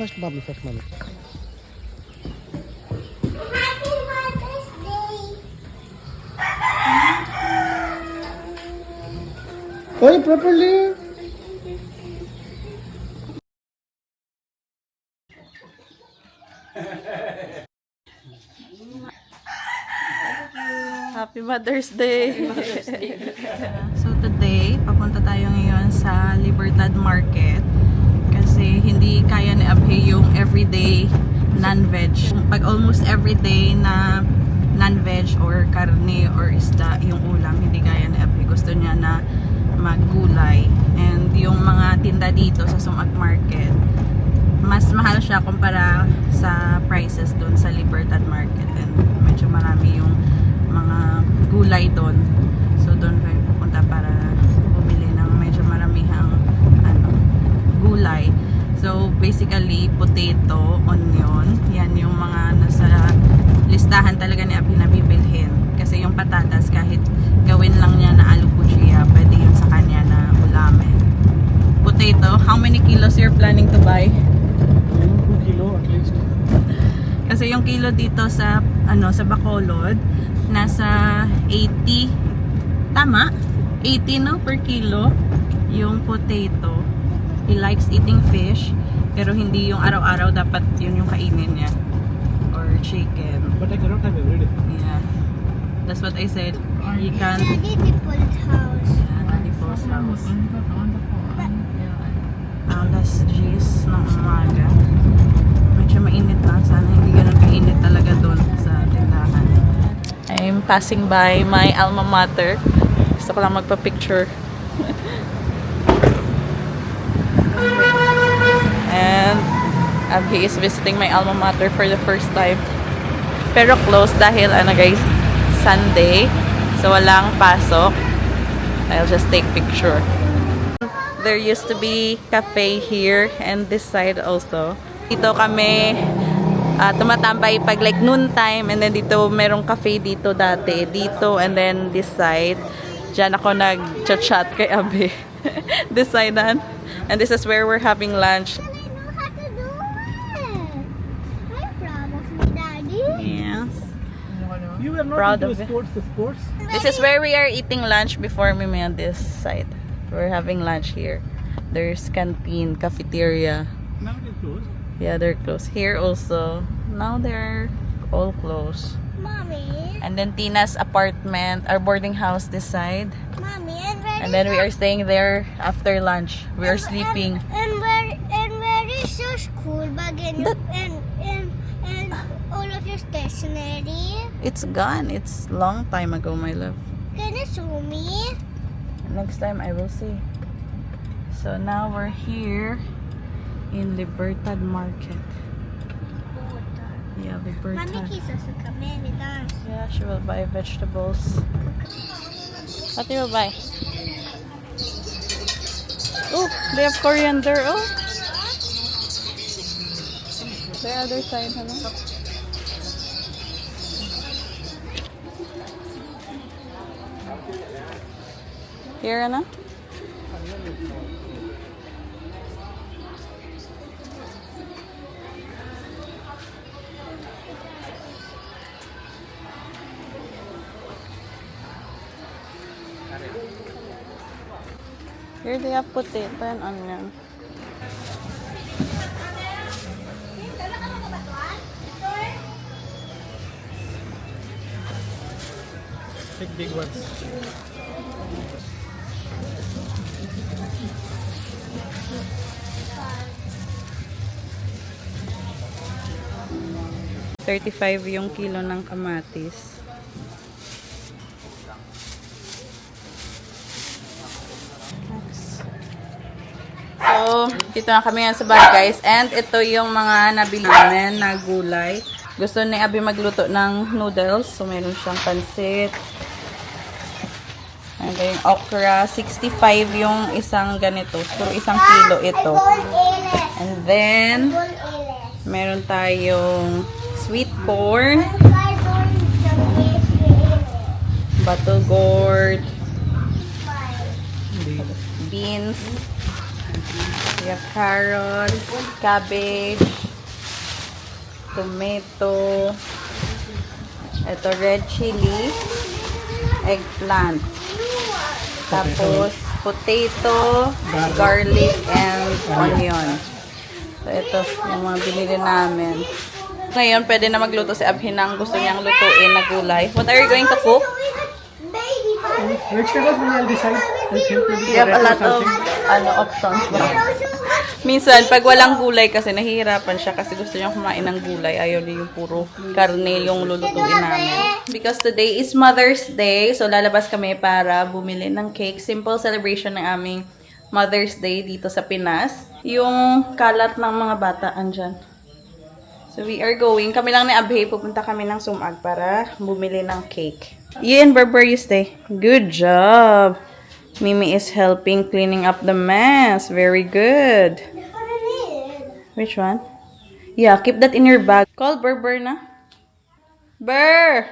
first mommy, first mommy. Happy Mother's Day! Oi, properly. Happy Mother's Day! So today, papunta tayo ngayon sa Libertad Market kasi hindi kaya ni Abhi yung everyday non-veg. Pag almost everyday na non-veg or karne or isda yung ulam, hindi kaya ni Abhi. Gusto niya na maggulay. And yung mga tinda dito sa Sumac Market, mas mahal siya kumpara sa prices doon sa Libertad Market. And medyo marami yung mga gulay doon. So doon kayo pupunta para bumili ng medyo maramihang gulay. So basically potato, onion, yan yung mga nasa listahan talaga ni Abhi na bibilhin. Kasi yung patatas kahit gawin lang niya na alu puchia, pwede yun sa kanya na ulamin. Potato, how many kilos you're planning to buy? 2 kilo at least. Kasi yung kilo dito sa sa Bacolod nasa 80, tama? 80 no per kilo yung potato. He likes eating fish, pero hindi yung araw-araw dapat yun yung kainin niya, or chicken. But I cannot have every day. Yeah, that's what I said. You can. Daddy Dimple's house. Daddy Paul's house. Alas 10 ng umaga. Medyo mainit lang. Sana hindi ganun kainit talaga doon sa tindahan. I'm passing by my alma mater. Gusto ko lang magpa-picture. And Abhi is visiting my alma mater for the first time. Pero closed dahil guys, Sunday. So walang pasok. I'll just take picture. There used to be cafe here and this side also. Dito kami tumatambay pag like noon time, and then dito merong cafe dito dati. Dito and then this side. Diyan ako nag-chat kay Abhi. This side and this is where we're having lunch. I know how to do it. I'm proud of me, Daddy. Yes. You are not Proud into of it. sports. This is where we are eating lunch before we on this side. We're having lunch here. There's canteen, cafeteria. Now it is closed. Yeah, they're closed. Here also. Now they're all closed. Mommy. And then Tina's apartment, our boarding house this side. Mommy, and where And then we are staying there after lunch. We are sleeping. And where is your school bag and all of your stationery? It's gone. It's long time ago, my love. Can you show me? Next time I will see. So now we're here in Libertad Market. Yeah, Mommy Libertad. kisses to come in with us. Yeah, she will buy vegetables. What do you buy? Oh, they have coriander. Oh, the other side, ano? Here, ano? Here they have potato and onion. Take big ones. $35 yung kilo ng kamatis. So, dito na kami nga sa bahay guys. And ito yung mga nabili namin na gulay. Gusto ni Abhi magluto ng noodles. So, meron siyang pansit. And then, okra. 65 yung isang ganito. So, isang kilo ito. And then, meron tayong sweet corn, battle gourd, beans, We have carrots, cabbage, tomato, ito red chili, eggplant, tapos potato, garlic, and onion. So ito yung mga binili namin. Ngayon, pwede na magluto si Abhi ng gusto niyang lutuin na gulay. What are you going to cook? Baby, Vegetables, maybe I'll decide. I think maybe You have a lot of something. options. Minsan, pag walang gulay kasi nahihirapan siya kasi gusto niya kumain ng gulay. Ayaw niya yung puro karne yung lulutuin namin. Because today is Mother's Day, so lalabas kami para bumili ng cake. Simple celebration ng aming Mother's Day dito sa Pinas. Yung kalat ng mga bata andyan. So we are going. Kami lang ni Abhay, pupunta kami ng Sumag para bumili ng cake. Ian, Berber, you stay. Good job. Mimi is helping cleaning up the mess. Very good. Which one? Yeah, keep that in your bag. Call Berber na. Ber!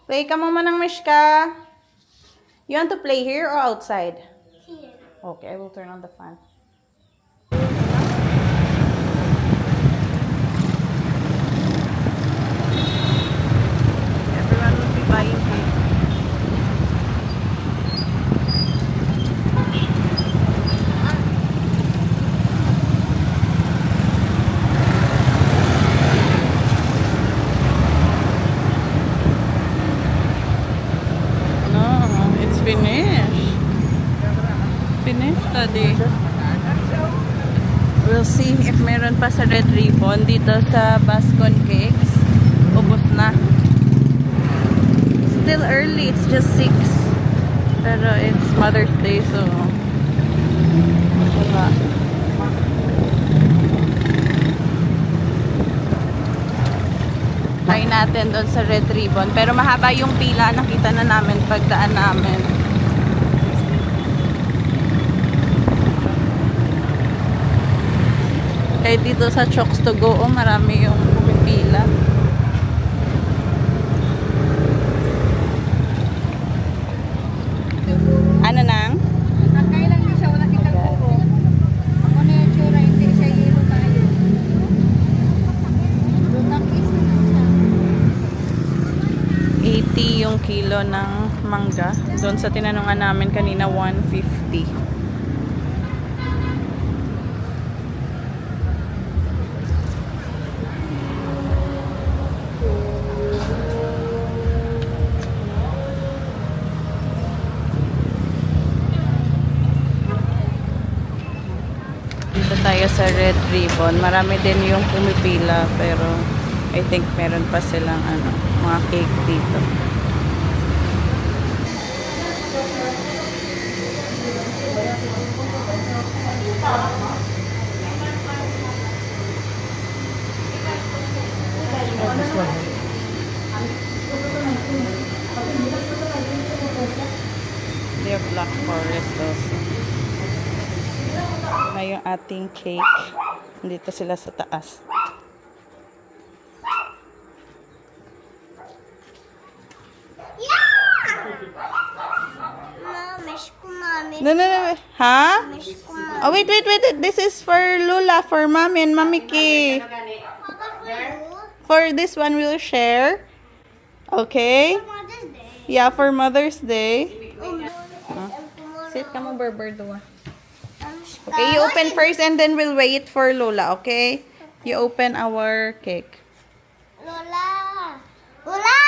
Play ka mo man ng Mishka. You want to play here or outside? Here. Okay, I will turn on the fan. Everyone will be buying cake. No, it's finished. Finished, Daddy. We'll see if meron pa sa Red Ribbon dito sa Bascon Cakes. Ubos na. Still early, it's just 6. Pero it's Mother's Day, so wala. Try natin doon sa Red Ribbon. Pero mahaba yung pila, nakita na namin pagdaan namin. Kahit dito sa Chokes to Go, marami yung pumipila. Ano nang? Nakay lang din siya, wala kitang kuko. Ako na yung tsura, hindi siya yelo tayo. Lutang is na siya. 80 yung kilo ng mangga. Doon sa tinanungan namin kanina, 150. Dito tayo sa Red Ribbon. Marami din yung pumipila pero I think meron pa silang mga cake dito. This one. They have Black Forest also. Na yung ating cake. Dito sila sa taas. Miss ko, Mami. No. Ha? Miss ko, Mami. Oh, wait. This is for Lula, for Mommy and Mommy Ki. Papa, for you? For this one, we'll share. Okay? Mother's Day. Yeah, for Mother's Day. Tomorrow. Sit ka mo, Berber, doon. I'm Okay, you open first and then we'll wait for Lola, okay? You open our cake. Lola! Lola!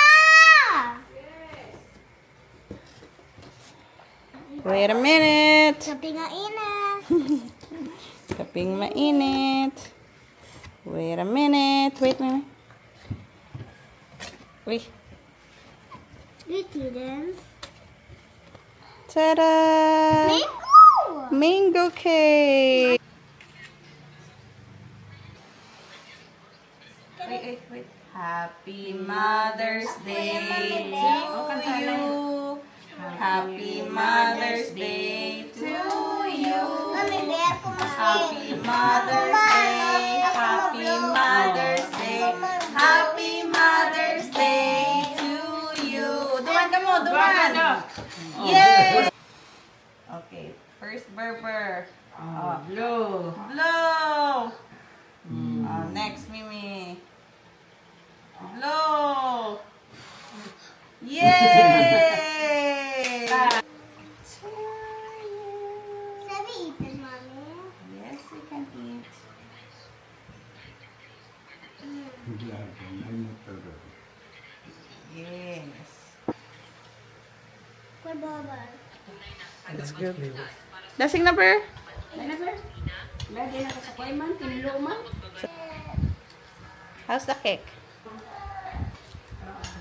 Wait a minute. Sabi nga init. Kaping mainit. Wait a minute. Wait. Wait, Eden. Ta-da! Mango! Mango cake. Wait. Happy Mother's Day to you. Happy Mother's Day to you. Mami, bear ko mas Happy Mother's Day. Happy Mother's Day. Happy Mother's Day to you. Duman ka mo, duman. Yay! Okay. First Berber. Blue. Blue. Next, Mimi. Blue. Yay! Sabi eaten, Mommy. Yes, we can eat. Yes. For Baba. It's good. Lasing na, Per? Lagi na sa kuy man, kinilo man. How's the cake?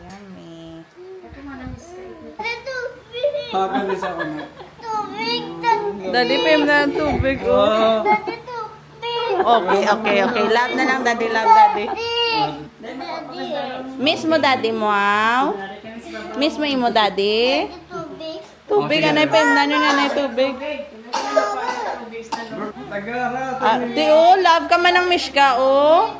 Yummy. Tubig. Pagalis ako na. Tubig. Daddy, pem na ang tubig, oh. Daddy, tubig. Okay. Love na lang, Daddy. Love, Daddy. Daddy. Miss mo, Daddy mo, wow. Miss mo, imo, Daddy. Tubig. Tubig, anay, pem na nyo na tubig. Tagara. Di, oh, love ka man ng Mishka, oh.